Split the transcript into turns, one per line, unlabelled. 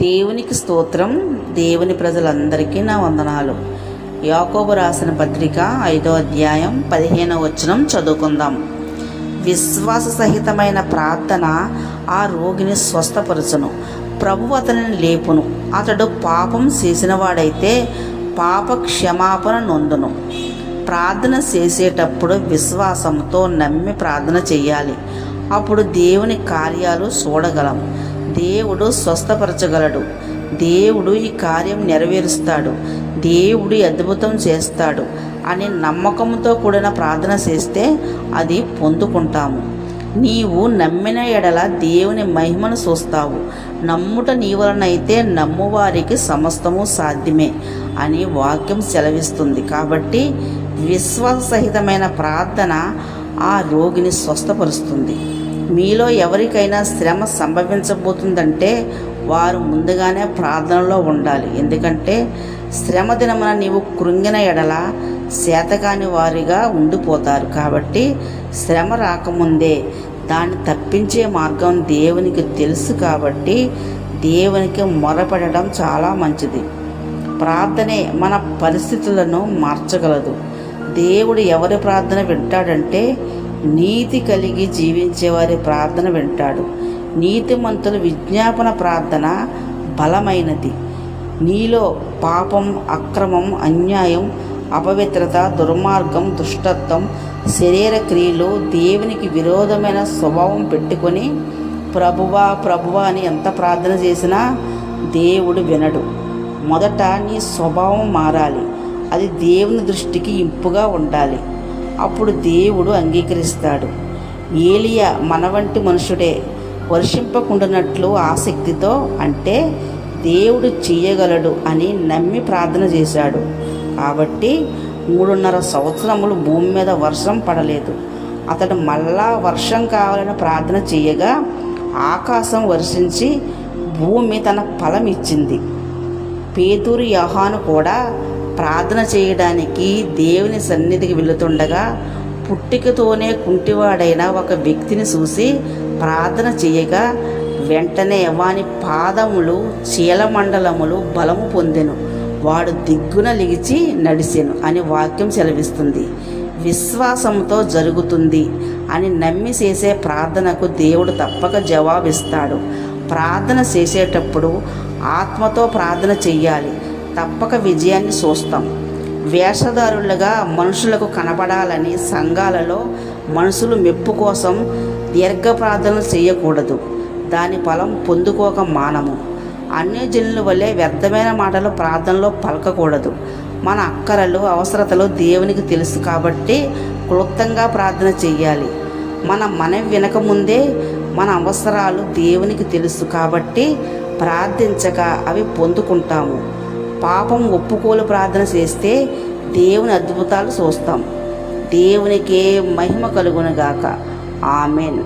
దేవునికి స్తోత్రం. దేవుని ప్రజలందరికీ నా వందనాలు. యాకోబు రాసిన పత్రిక 5వ అధ్యాయం 15వ వచనం చదువుకుందాం. విశ్వాస సహితమైన ప్రార్థన ఆ రోగిని స్వస్థపరచును, ప్రభువు అతనిని లేపును. అతడు పాపం చేసినవాడైతే పాప క్షమాపణ నొందును. ప్రార్థన చేసేటప్పుడు విశ్వాసంతో నమ్మి ప్రార్థన చేయాలి. అప్పుడు దేవుని కార్యాలు చూడగలం. దేవుడు స్వస్థపరచగలడు. దేవుడు ఈ కార్యం నెరవేరుస్తాడు. దేవుడు అద్భుతం చేస్తాడు అని నమ్మకంతో కూడిన ప్రార్థన చేస్తే అది పొందుకుంటాము. నీవు నమ్మిన ఎడల దేవుని మహిమను చూస్తావు. నమ్ముట నీ వలనైతే నమ్మువారికి సమస్తము సాధ్యమే అని వాక్యం సెలవిస్తుంది. కాబట్టి విశ్వాస సహితమైన ప్రార్థన ఆ రోగిని స్వస్థపరుస్తుంది. మీలో ఎవరికైనా శ్రమ సంభవించబోతుందంటే వారు ముందుగానే ప్రార్థనలో ఉండాలి. ఎందుకంటే శ్రమ దినమున నీవు కృంగిన ఎడల శాతకాని వారిగా ఉండిపోతారు. కాబట్టి శ్రమ రాకముందే దాన్ని తప్పించే మార్గం దేవునికి తెలుసు. కాబట్టి దేవునికి మొరపెట్టడం చాలా మంచిది. ప్రార్థనే మన పరిస్థితులను మార్చగలదు. దేవుడు ఎవరి ప్రార్థన వింటాడంటే నీతి కలిగి జీవించేవారి ప్రార్థన వింటాడు. నీతిమంతుల విజ్ఞాపన ప్రార్థన బలమైనది. నీలో పాపం, అక్రమం, అన్యాయం, అపవిత్రత, దుర్మార్గం, దుష్టత్వం, శరీర క్రియలు, దేవునికి విరోధమైన స్వభావం పెట్టుకొని ప్రభువా ప్రభువా అని ఎంత ప్రార్థన చేసినా దేవుడు వినడు. మొదట నీ స్వభావం మారాలి. అది దేవుని దృష్టికి ఇంపుగా ఉండాలి. అప్పుడు దేవుడు అంగీకరిస్తాడు. ఏలియా మన వంటి మనుషుడే. వర్షింపకుండానట్లు ఆసక్తితో, అంటే దేవుడు చేయగలడు అని నమ్మి ప్రార్థన చేశాడు. కాబట్టి 3.5 సంవత్సరములు భూమి మీద వర్షం పడలేదు. అతడు మళ్ళా వర్షం కావాలని ప్రార్థన చేయగా ఆకాశం వర్షించి భూమి తన ఫలం ఇచ్చింది. పేతురు, యోహాను కూడా ప్రార్థన చేయడానికి దేవుని సన్నిధికి వెళుతుండగా పుట్టికతోనే కుంటివాడైన ఒక వ్యక్తిని చూసి ప్రార్థన చేయగా వెంటనే వాని పాదములు, చీలమండలములు బలము పొందెను. వాడు దిగ్గున లిగిచి నడిచెను అని వాక్యం సెలవిస్తుంది. విశ్వాసంతో జరుగుతుంది అని నమ్మి చేసే ప్రార్థనకు దేవుడు తప్పక జవాబిస్తాడు. ప్రార్థన చేసేటప్పుడు ఆత్మతో ప్రార్థన చెయ్యాలి. తప్పక విజయాన్ని చూస్తాం. వేషధారులుగా మనుషులకు కనపడాలని సంఘాలలో మనుషులు మెప్పు కోసం దీర్ఘ ప్రార్థనలు చేయకూడదు. దాని ఫలం పొందుకోక మానము. అన్యజనుల వల్లే వ్యర్థమైన మాటలు ప్రార్థనలో పలకకూడదు. మన అక్కరలు, అవసరతలు దేవునికి తెలుసు. కాబట్టి క్లుప్తంగా ప్రార్థన చెయ్యాలి. మన మనవి వినకముందే మన అవసరాలు దేవునికి తెలుసు. కాబట్టి ప్రార్థించక అవి పొందుకుంటాము. పాపం ఒప్పుకోలు ప్రార్థన చేస్తే దేవుని అద్భుతాలు చూస్తాం. దేవునికే మహిమ కలుగునుగాక. ఆమెన్.